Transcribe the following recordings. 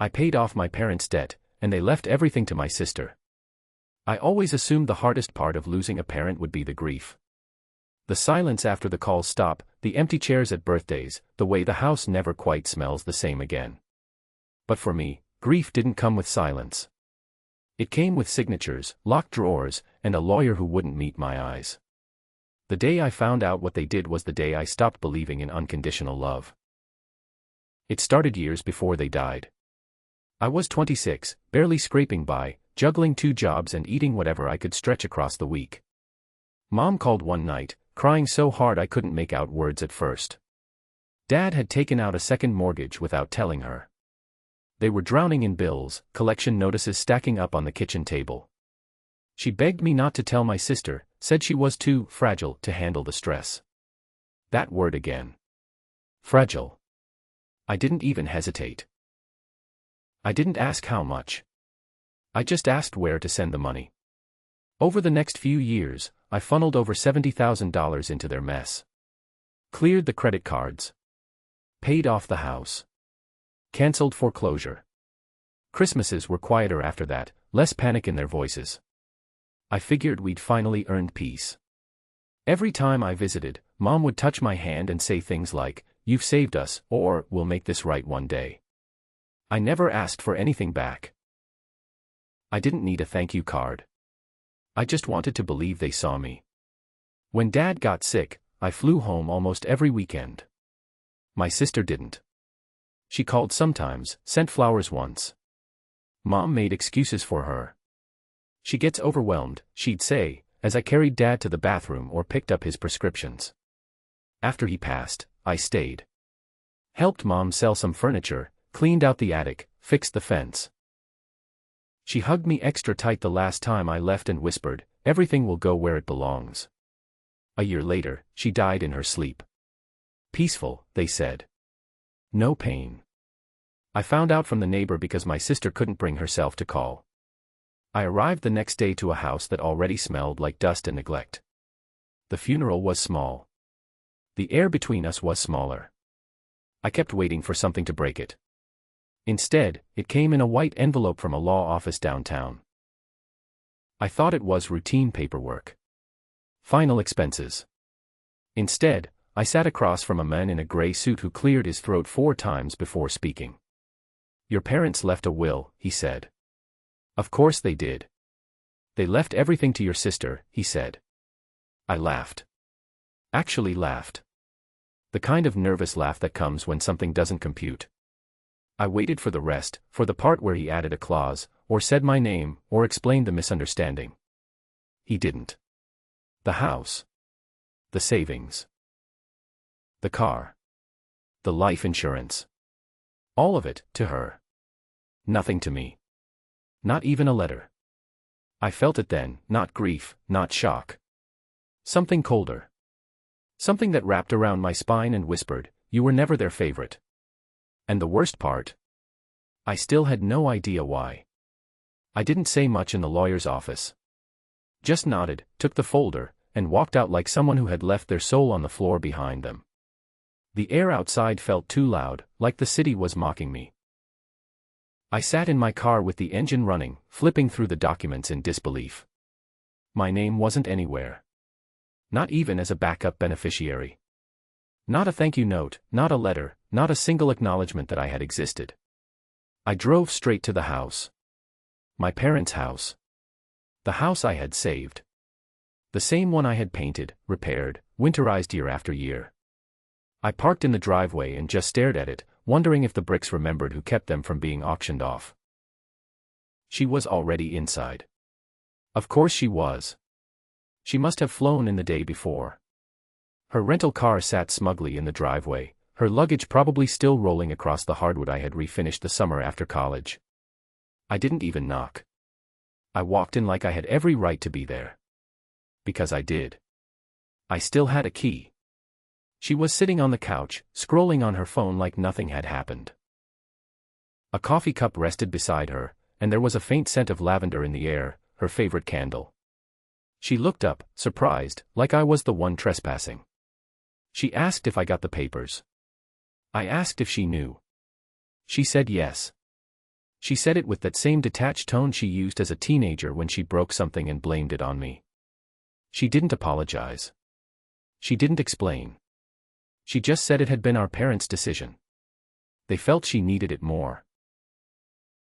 I paid off my parents' debt, and they left everything to my sister. I always assumed the hardest part of losing a parent would be the grief. The silence after the calls stop, the empty chairs at birthdays, the way the house never quite smells the same again. But for me, grief didn't come with silence. It came with signatures, locked drawers, and a lawyer who wouldn't meet my eyes. The day I found out what they did was the day I stopped believing in unconditional love. It started years before they died. I was 26, barely scraping by, juggling 2 jobs and eating whatever I could stretch across the week. Mom called one night, crying so hard I couldn't make out words at first. Dad had taken out a second mortgage without telling her. They were drowning in bills, collection notices stacking up on the kitchen table. She begged me not to tell my sister, said she was too fragile to handle the stress. That word again. Fragile. I didn't even hesitate. I didn't ask how much. I just asked where to send the money. Over the next few years, I funneled over $70,000 into their mess. Cleared the credit cards. Paid off the house. Cancelled foreclosure. Christmases were quieter after that, less panic in their voices. I figured we'd finally earned peace. Every time I visited, Mom would touch my hand and say things like, "You've saved us," or "We'll make this right one day." I never asked for anything back. I didn't need a thank you card. I just wanted to believe they saw me. When Dad got sick, I flew home almost every weekend. My sister didn't. She called sometimes, sent flowers once. Mom made excuses for her. "She gets overwhelmed," she'd say, as I carried Dad to the bathroom or picked up his prescriptions. After he passed, I stayed. Helped Mom sell some furniture, cleaned out the attic, fixed the fence. She hugged me extra tight the last time I left and whispered, "Everything will go where it belongs." A year later, she died in her sleep. Peaceful, they said. No pain. I found out from the neighbor because my sister couldn't bring herself to call. I arrived the next day to a house that already smelled like dust and neglect. The funeral was small. The air between us was smaller. I kept waiting for something to break it. Instead, it came in a white envelope from a law office downtown. I thought it was routine paperwork. Final expenses. Instead, I sat across from a man in a gray suit who cleared his throat 4 times before speaking. "Your parents left a will," he said. "Of course they did. They left everything to your sister," he said. I laughed. Actually laughed. The kind of nervous laugh that comes when something doesn't compute. I waited for the rest, for the part where he added a clause, or said my name, or explained the misunderstanding. He didn't. The house. The savings. The car. The life insurance. All of it, to her. Nothing to me. Not even a letter. I felt it then, not grief, not shock. Something colder. Something that wrapped around my spine and whispered, "You were never their favorite." And the worst part? I still had no idea why. I didn't say much in the lawyer's office. Just nodded, took the folder, and walked out like someone who had left their soul on the floor behind them. The air outside felt too loud, like the city was mocking me. I sat in my car with the engine running, flipping through the documents in disbelief. My name wasn't anywhere. Not even as a backup beneficiary. Not a thank you note, not a letter, not a single acknowledgement that I had existed. I drove straight to the house. My parents' house. The house I had saved. The same one I had painted, repaired, winterized year after year. I parked in the driveway and just stared at it, wondering if the bricks remembered who kept them from being auctioned off. She was already inside. Of course she was. She must have flown in the day before. Her rental car sat smugly in the driveway, her luggage probably still rolling across the hardwood I had refinished the summer after college. I didn't even knock. I walked in like I had every right to be there. Because I did. I still had a key. She was sitting on the couch, scrolling on her phone like nothing had happened. A coffee cup rested beside her, and there was a faint scent of lavender in the air, her favorite candle. She looked up, surprised, like I was the one trespassing. She asked if I got the papers. I asked if she knew. She said yes. She said it with that same detached tone she used as a teenager when she broke something and blamed it on me. She didn't apologize. She didn't explain. She just said it had been our parents' decision. They felt she needed it more.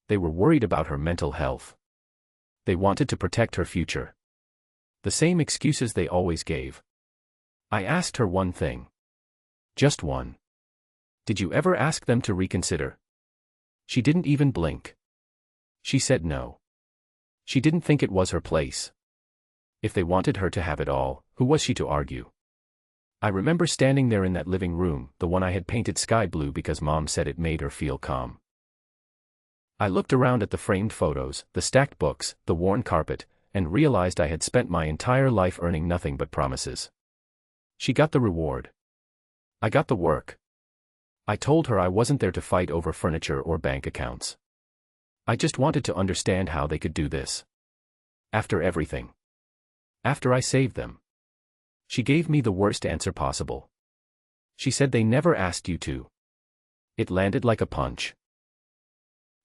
They were worried about her mental health. They wanted to protect her future. The same excuses they always gave. I asked her one thing. Just one. Did you ever ask them to reconsider? She didn't even blink. She said no. She didn't think it was her place. If they wanted her to have it all, who was she to argue? I remember standing there in that living room, the one I had painted sky blue because Mom said it made her feel calm. I looked around at the framed photos, the stacked books, the worn carpet, and realized I had spent my entire life earning nothing but promises. She got the reward. I got the work. I told her I wasn't there to fight over furniture or bank accounts. I just wanted to understand how they could do this. After everything. After I saved them. She gave me the worst answer possible. She said they never asked you to. It landed like a punch.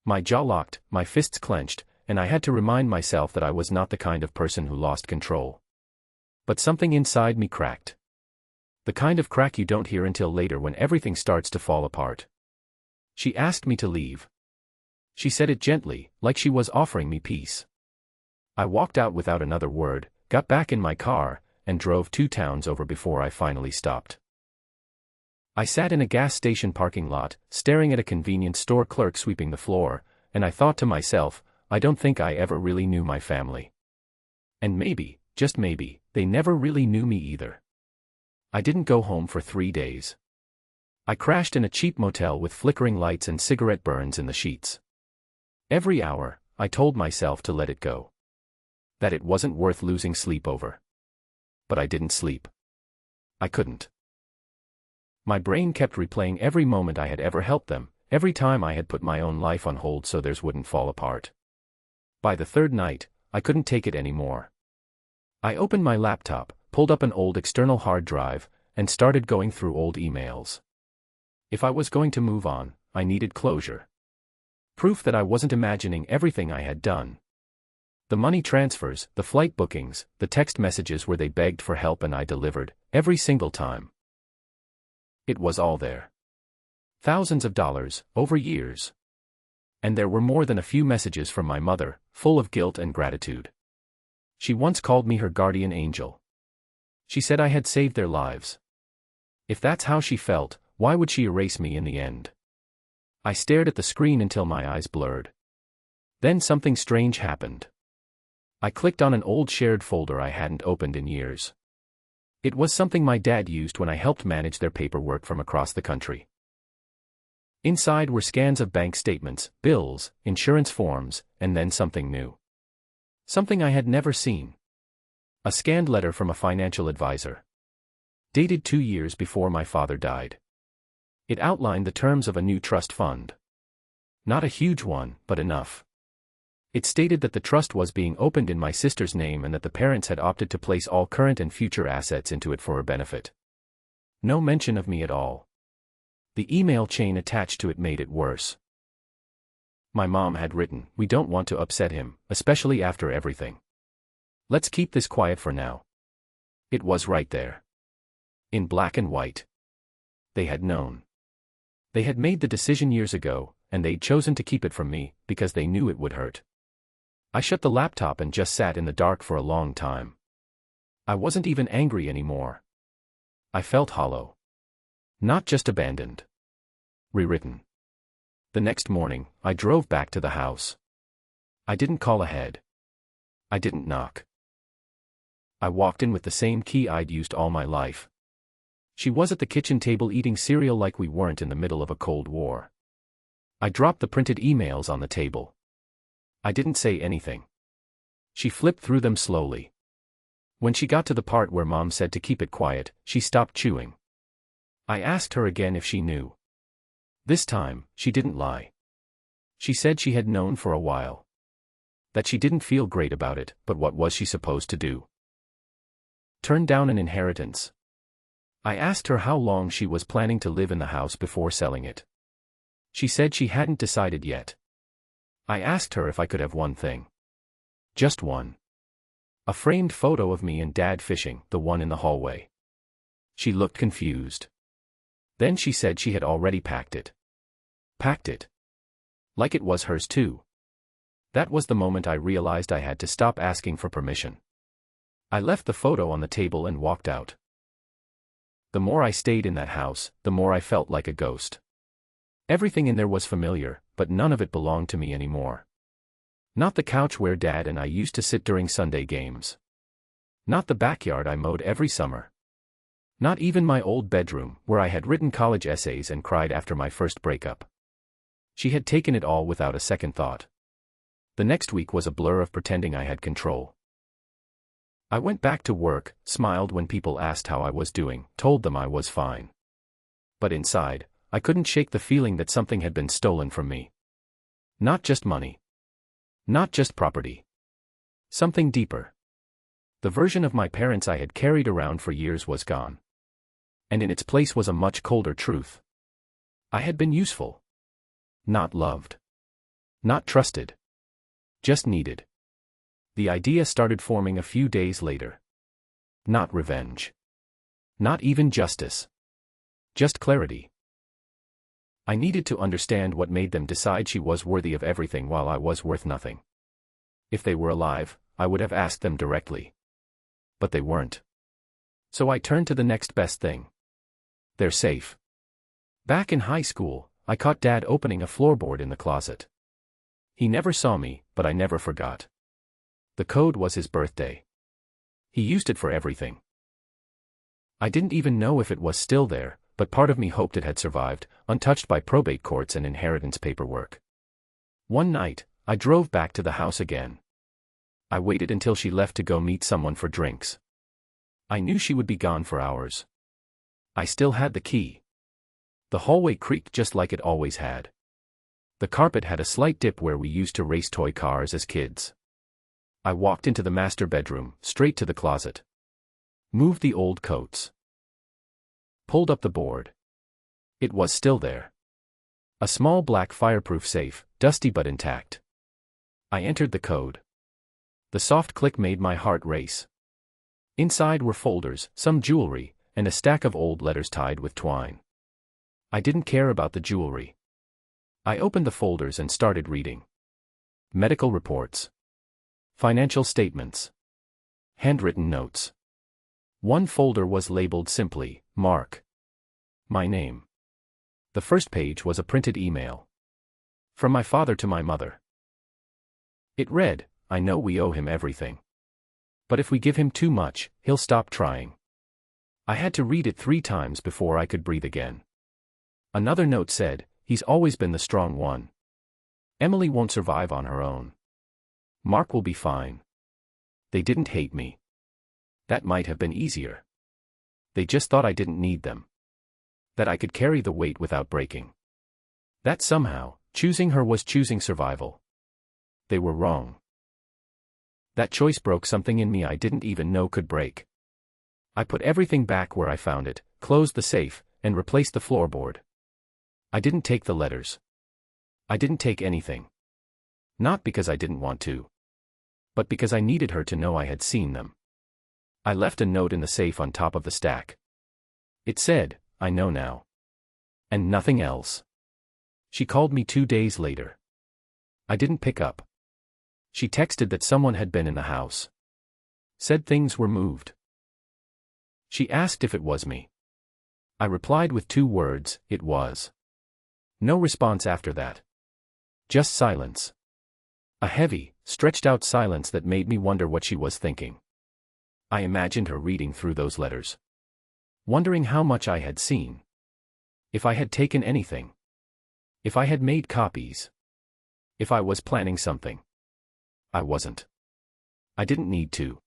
My jaw locked, my fists clenched, and I had to remind myself that I was not the kind of person who lost control. But something inside me cracked. The kind of crack you don't hear until later when everything starts to fall apart. She asked me to leave. She said it gently, like she was offering me peace. I walked out without another word, got back in my car, and drove 2 towns over before I finally stopped. I sat in a gas station parking lot, staring at a convenience store clerk sweeping the floor, and I thought to myself, I don't think I ever really knew my family. And maybe, just maybe, they never really knew me either. I didn't go home for 3 days. I crashed in a cheap motel with flickering lights and cigarette burns in the sheets. Every hour, I told myself to let it go. That it wasn't worth losing sleep over. But I didn't sleep. I couldn't. My brain kept replaying every moment I had ever helped them, every time I had put my own life on hold so theirs wouldn't fall apart. By the 3rd night, I couldn't take it anymore. I opened my laptop, pulled up an old external hard drive, and started going through old emails. If I was going to move on, I needed closure. Proof that I wasn't imagining everything I had done. The money transfers, the flight bookings, the text messages where they begged for help and I delivered, every single time. It was all there. Thousands of dollars, over years. And there were more than a few messages from my mother, full of guilt and gratitude. She once called me her guardian angel. She said I had saved their lives. If that's how she felt, why would she erase me in the end? I stared at the screen until my eyes blurred. Then something strange happened. I clicked on an old shared folder I hadn't opened in years. It was something my dad used when I helped manage their paperwork from across the country. Inside were scans of bank statements, bills, insurance forms, and then something new. Something I had never seen. A scanned letter from a financial advisor. Dated 2 years before my father died. It outlined the terms of a new trust fund. Not a huge one, but enough. It stated that the trust was being opened in my sister's name and that the parents had opted to place all current and future assets into it for her benefit. No mention of me at all. The email chain attached to it made it worse. My mom had written, "We don't want to upset him, especially after everything. Let's keep this quiet for now." It was right there. In black and white. They had known. They had made the decision years ago, and they'd chosen to keep it from me, because they knew it would hurt. I shut the laptop and just sat in the dark for a long time. I wasn't even angry anymore. I felt hollow. Not just abandoned. Rewritten. The next morning, I drove back to the house. I didn't call ahead. I didn't knock. I walked in with the same key I'd used all my life. She was at the kitchen table eating cereal like we weren't in the middle of a Cold War. I dropped the printed emails on the table. I didn't say anything. She flipped through them slowly. When she got to the part where Mom said to keep it quiet, she stopped chewing. I asked her again if she knew. This time, she didn't lie. She said she had known for a while. That she didn't feel great about it, but what was she supposed to do? Turn down an inheritance. I asked her how long she was planning to live in the house before selling it. She said she hadn't decided yet. I asked her if I could have one thing. Just one. A framed photo of me and Dad fishing, the one in the hallway. She looked confused. Then she said she had already packed it. Packed it? Like it was hers too. That was the moment I realized I had to stop asking for permission. I left the photo on the table and walked out. The more I stayed in that house, the more I felt like a ghost. Everything in there was familiar, but none of it belonged to me anymore. Not the couch where Dad and I used to sit during Sunday games. Not the backyard I mowed every summer. Not even my old bedroom, where I had written college essays and cried after my first breakup. She had taken it all without a second thought. The next week was a blur of pretending I had control. I went back to work, smiled when people asked how I was doing, told them I was fine. But inside, I couldn't shake the feeling that something had been stolen from me. Not just money. Not just property. Something deeper. The version of my parents I had carried around for years was gone. And in its place was a much colder truth. I had been useful. Not loved. Not trusted. Just needed. The idea started forming a few days later. Not revenge. Not even justice. Just clarity. I needed to understand what made them decide she was worthy of everything while I was worth nothing. If they were alive, I would have asked them directly. But they weren't. So I turned to the next best thing. They're safe. Back in high school, I caught Dad opening a floorboard in the closet. He never saw me, but I never forgot. The code was his birthday. He used it for everything. I didn't even know if it was still there, but part of me hoped it had survived, untouched by probate courts and inheritance paperwork. One night, I drove back to the house again. I waited until she left to go meet someone for drinks. I knew she would be gone for hours. I still had the key. The hallway creaked just like it always had. The carpet had a slight dip where we used to race toy cars as kids. I walked into the master bedroom, straight to the closet. Moved the old coats. Pulled up the board. It was still there. A small black fireproof safe, dusty but intact. I entered the code. The soft click made my heart race. Inside were folders, some jewelry, and a stack of old letters tied with twine. I didn't care about the jewelry. I opened the folders and started reading. Medical reports. Financial statements. Handwritten notes. One folder was labeled simply, Mark. My name. The first page was a printed email. From my father to my mother. It read, I know we owe him everything. But if we give him too much, he'll stop trying. I had to read it 3 times before I could breathe again. Another note said, he's always been the strong one. Emily won't survive on her own. Mark will be fine. They didn't hate me. That might have been easier. They just thought I didn't need them. That I could carry the weight without breaking. That somehow, choosing her was choosing survival. They were wrong. That choice broke something in me I didn't even know could break. I put everything back where I found it, closed the safe, and replaced the floorboard. I didn't take the letters. I didn't take anything. Not because I didn't want to. But because I needed her to know I had seen them. I left a note in the safe on top of the stack. It said, I know now. And nothing else. She called me 2 days later. I didn't pick up. She texted that someone had been in the house. Said things were moved. She asked if it was me. I replied with 2 words, it was. No response after that. Just silence. A heavy, stretched out silence that made me wonder what she was thinking. I imagined her reading through those letters. Wondering how much I had seen. If I had taken anything. If I had made copies. If I was planning something. I wasn't. I didn't need to.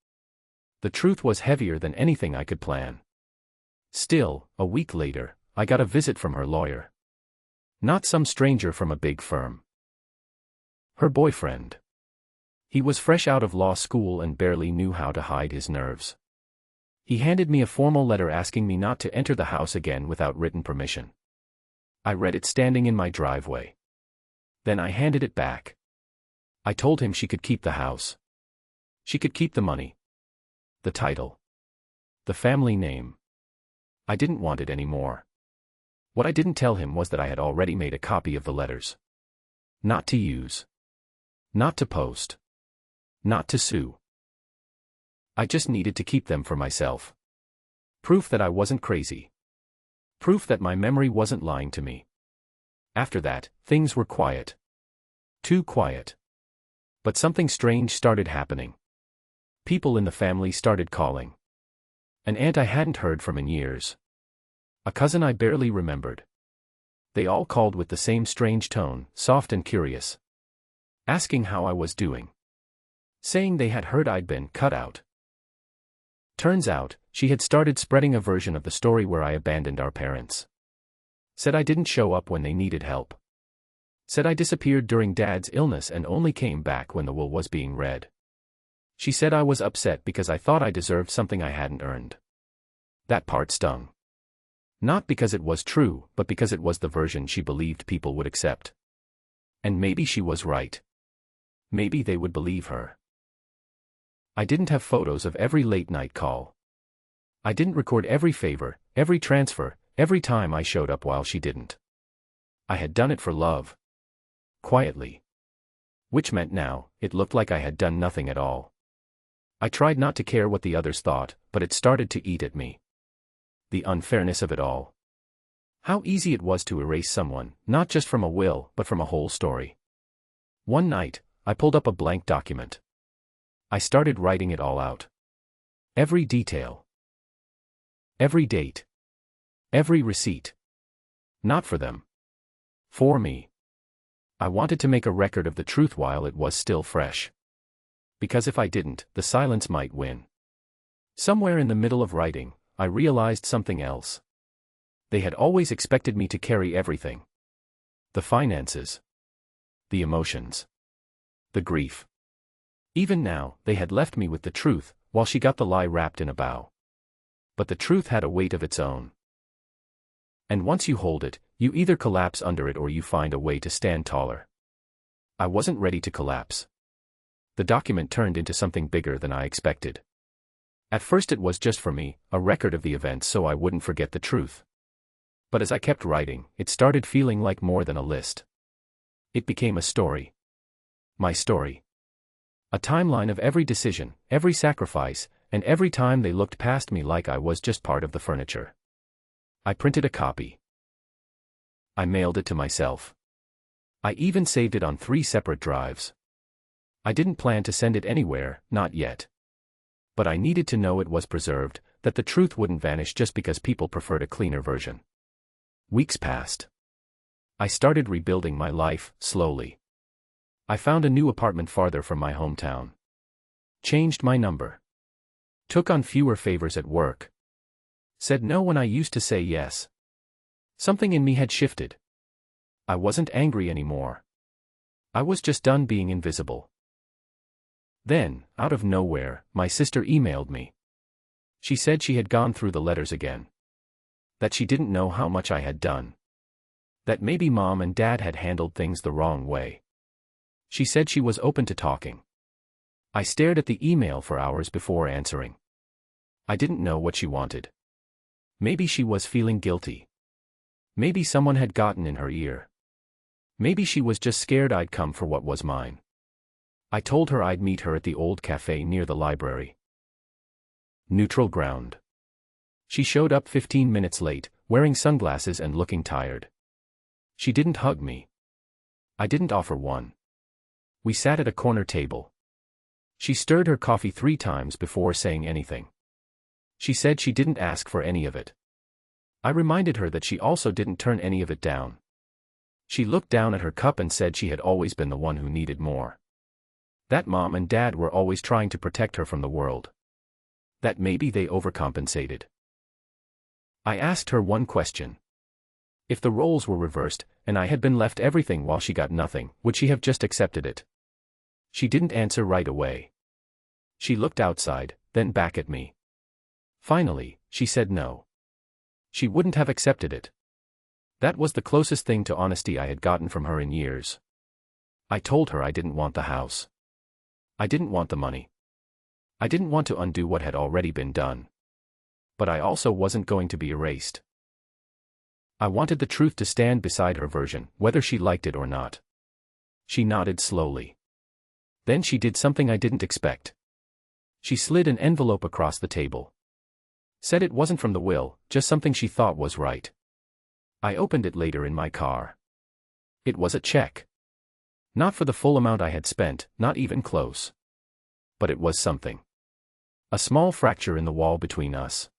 The truth was heavier than anything I could plan. Still, a week later, I got a visit from her lawyer. Not some stranger from a big firm. Her boyfriend. He was fresh out of law school and barely knew how to hide his nerves. He handed me a formal letter asking me not to enter the house again without written permission. I read it standing in my driveway. Then I handed it back. I told him she could keep the house. She could keep the money. The title. The family name. I didn't want it anymore. What I didn't tell him was that I had already made a copy of the letters. Not to use. Not to post. Not to sue. I just needed to keep them for myself. Proof that I wasn't crazy. Proof that my memory wasn't lying to me. After that, things were quiet. Too quiet. But something strange started happening. People in the family started calling. An aunt I hadn't heard from in years. A cousin I barely remembered. They all called with the same strange tone, soft and curious. Asking how I was doing. Saying they had heard I'd been cut out. Turns out, she had started spreading a version of the story where I abandoned our parents. Said I didn't show up when they needed help. Said I disappeared during Dad's illness and only came back when the will was being read. She said I was upset because I thought I deserved something I hadn't earned. That part stung. Not because it was true, but because it was the version she believed people would accept. And maybe she was right. Maybe they would believe her. I didn't have photos of every late-night call. I didn't record every favor, every transfer, every time I showed up while she didn't. I had done it for love. Quietly. Which meant now, it looked like I had done nothing at all. I tried not to care what the others thought, but it started to eat at me. The unfairness of it all. How easy it was to erase someone, not just from a will, but from a whole story. One night, I pulled up a blank document. I started writing it all out. Every detail. Every date. Every receipt. Not for them. For me. I wanted to make a record of the truth while it was still fresh. Because if I didn't, the silence might win. Somewhere in the middle of writing, I realized something else. They had always expected me to carry everything. The finances. The emotions. The grief. Even now, they had left me with the truth, while she got the lie wrapped in a bow. But the truth had a weight of its own. And once you hold it, you either collapse under it or you find a way to stand taller. I wasn't ready to collapse. The document turned into something bigger than I expected. At first it was just for me, a record of the events so I wouldn't forget the truth. But as I kept writing, it started feeling like more than a list. It became a story. My story. A timeline of every decision, every sacrifice, and every time they looked past me like I was just part of the furniture. I printed a copy. I mailed it to myself. I even saved it on 3 separate drives. I didn't plan to send it anywhere, not yet. But I needed to know it was preserved, that the truth wouldn't vanish just because people preferred a cleaner version. Weeks passed. I started rebuilding my life, slowly. I found a new apartment farther from my hometown. Changed my number. Took on fewer favors at work. Said no when I used to say yes. Something in me had shifted. I wasn't angry anymore. I was just done being invisible. Then, out of nowhere, my sister emailed me. She said she had gone through the letters again. That she didn't know how much I had done. That maybe Mom and Dad had handled things the wrong way. She said she was open to talking. I stared at the email for hours before answering. I didn't know what she wanted. Maybe she was feeling guilty. Maybe someone had gotten in her ear. Maybe she was just scared I'd come for what was mine. I told her I'd meet her at the old cafe near the library. Neutral ground. She showed up 15 minutes late, wearing sunglasses and looking tired. She didn't hug me. I didn't offer one. We sat at a corner table. She stirred her coffee 3 times before saying anything. She said she didn't ask for any of it. I reminded her that she also didn't turn any of it down. She looked down at her cup and said she had always been the one who needed more. That Mom and Dad were always trying to protect her from the world. That maybe they overcompensated. I asked her one question. If the roles were reversed, and I had been left everything while she got nothing, would she have just accepted it? She didn't answer right away. She looked outside, then back at me. Finally, she said no. She wouldn't have accepted it. That was the closest thing to honesty I had gotten from her in years. I told her I didn't want the house. I didn't want the money. I didn't want to undo what had already been done. But I also wasn't going to be erased. I wanted the truth to stand beside her version, whether she liked it or not. She nodded slowly. Then she did something I didn't expect. She slid an envelope across the table. Said it wasn't from the will, just something she thought was right. I opened it later in my car. It was a check. Not for the full amount I had spent, not even close. But it was something. A small fracture in the wall between us.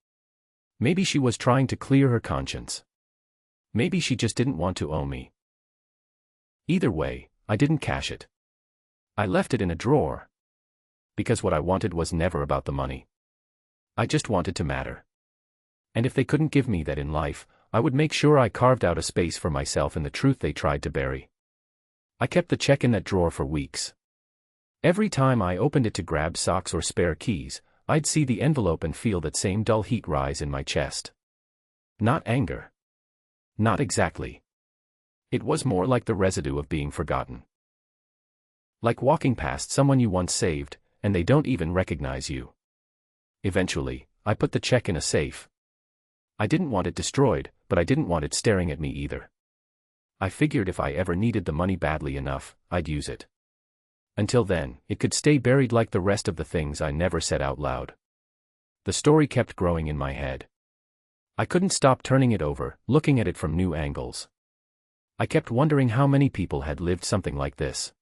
Maybe she was trying to clear her conscience. Maybe she just didn't want to owe me. Either way, I didn't cash it. I left it in a drawer. Because what I wanted was never about the money. I just wanted to matter. And if they couldn't give me that in life, I would make sure I carved out a space for myself in the truth they tried to bury. I kept the check in that drawer for weeks. Every time I opened it to grab socks or spare keys, I'd see the envelope and feel that same dull heat rise in my chest. Not anger. Not exactly. It was more like the residue of being forgotten. Like walking past someone you once saved, and they don't even recognize you. Eventually, I put the check in a safe. I didn't want it destroyed, but I didn't want it staring at me either. I figured if I ever needed the money badly enough, I'd use it. Until then, it could stay buried like the rest of the things I never said out loud. The story kept growing in my head. I couldn't stop turning it over, looking at it from new angles. I kept wondering how many people had lived something like this.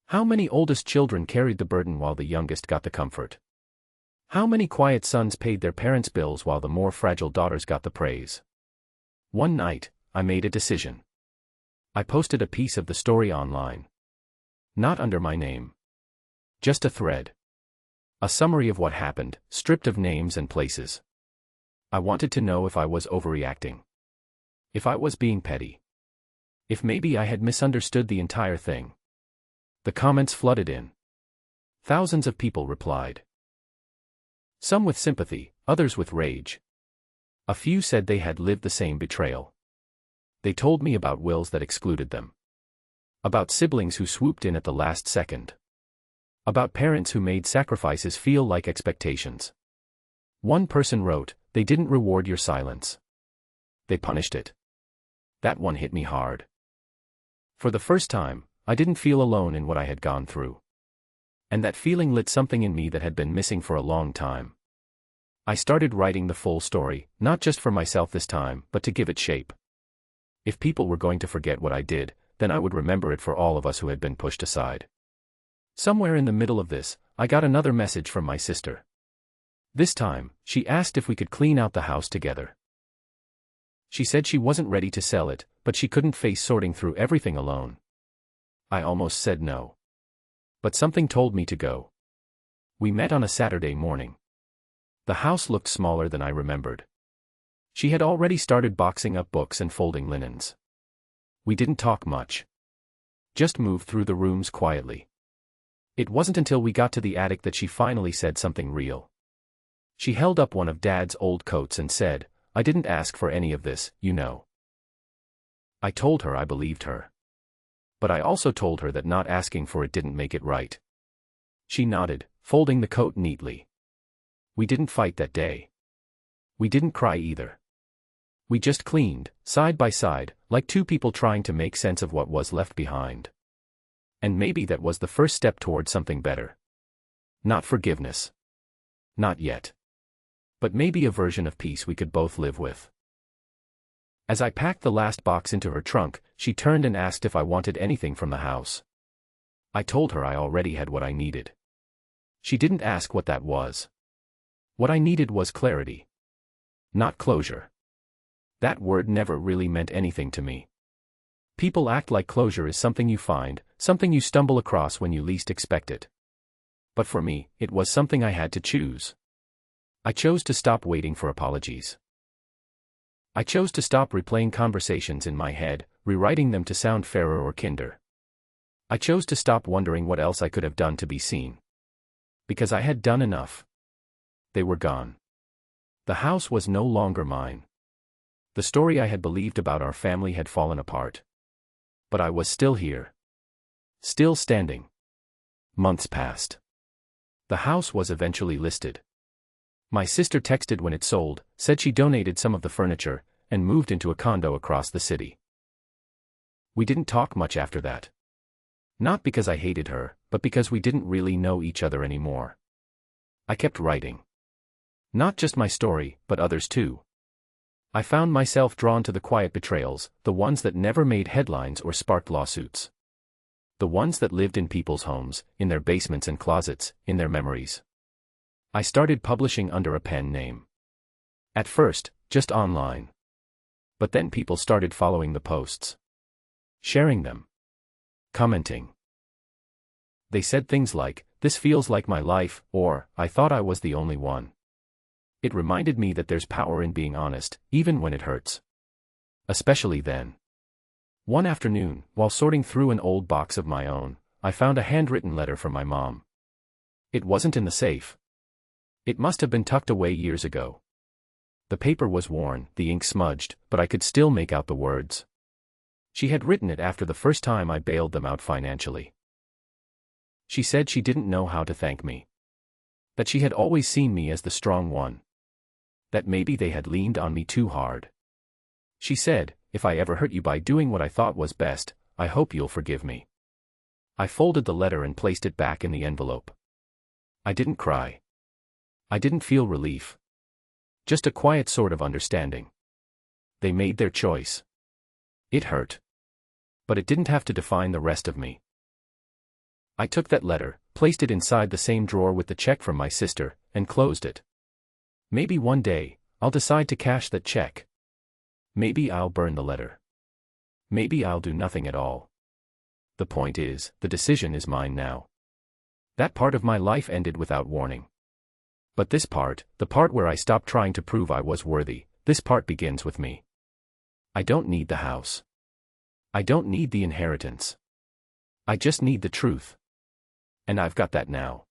How many oldest children carried the burden while the youngest got the comfort? How many quiet sons paid their parents' bills while the more fragile daughters got the praise? One night, I made a decision. I posted a piece of the story online. Not under my name. Just a thread. A summary of what happened, stripped of names and places. I wanted to know if I was overreacting. If I was being petty. If maybe I had misunderstood the entire thing. The comments flooded in. Thousands of people replied. Some with sympathy, others with rage. A few said they had lived the same betrayal. They told me about wills that excluded them. About siblings who swooped in at the last second. About parents who made sacrifices feel like expectations. One person wrote, "They didn't reward your silence. They punished it." That one hit me hard. For the first time, I didn't feel alone in what I had gone through. And that feeling lit something in me that had been missing for a long time. I started writing the full story, not just for myself this time, but to give it shape. If people were going to forget what I did, then I would remember it for all of us who had been pushed aside. Somewhere in the middle of this, I got another message from my sister. This time, she asked if we could clean out the house together. She said she wasn't ready to sell it, but she couldn't face sorting through everything alone. I almost said no. But something told me to go. We met on a Saturday morning. The house looked smaller than I remembered. She had already started boxing up books and folding linens. We didn't talk much. Just moved through the rooms quietly. It wasn't until we got to the attic that she finally said something real. She held up one of Dad's old coats and said, "I didn't ask for any of this, you know." I told her I believed her. But I also told her that not asking for it didn't make it right. She nodded, folding the coat neatly. We didn't fight that day. We didn't cry either. We just cleaned, side by side, like two people trying to make sense of what was left behind. And maybe that was the first step toward something better. Not forgiveness. Not yet. But maybe a version of peace we could both live with. As I packed the last box into her trunk, she turned and asked if I wanted anything from the house. I told her I already had what I needed. She didn't ask what that was. What I needed was clarity. Not closure. That word never really meant anything to me. People act like closure is something you find, something you stumble across when you least expect it. But for me, it was something I had to choose. I chose to stop waiting for apologies. I chose to stop replaying conversations in my head, rewriting them to sound fairer or kinder. I chose to stop wondering what else I could have done to be seen. Because I had done enough. They were gone. The house was no longer mine. The story I had believed about our family had fallen apart. But I was still here. Still standing. Months passed. The house was eventually listed. My sister texted when it sold, said she donated some of the furniture, and moved into a condo across the city. We didn't talk much after that. Not because I hated her, but because we didn't really know each other anymore. I kept writing. Not just my story, but others too. I found myself drawn to the quiet betrayals, the ones that never made headlines or sparked lawsuits. The ones that lived in people's homes, in their basements and closets, in their memories. I started publishing under a pen name. At first, just online. But then people started following the posts. Sharing them. Commenting. They said things like, "This feels like my life," or, "I thought I was the only one." It reminded me that there's power in being honest, even when it hurts. Especially then. One afternoon, while sorting through an old box of my own, I found a handwritten letter from my mom. It wasn't in the safe. It must have been tucked away years ago. The paper was worn, the ink smudged, but I could still make out the words. She had written it after the first time I bailed them out financially. She said she didn't know how to thank me. That she had always seen me as the strong one. That maybe they had leaned on me too hard. She said, "If I ever hurt you by doing what I thought was best, I hope you'll forgive me." I folded the letter and placed it back in the envelope. I didn't cry. I didn't feel relief. Just a quiet sort of understanding. They made their choice. It hurt. But it didn't have to define the rest of me. I took that letter, placed it inside the same drawer with the check from my sister, and closed it. Maybe one day, I'll decide to cash that check. Maybe I'll burn the letter. Maybe I'll do nothing at all. The point is, the decision is mine now. That part of my life ended without warning. But this part, the part where I stopped trying to prove I was worthy, this part begins with me. I don't need the house. I don't need the inheritance. I just need the truth. And I've got that now.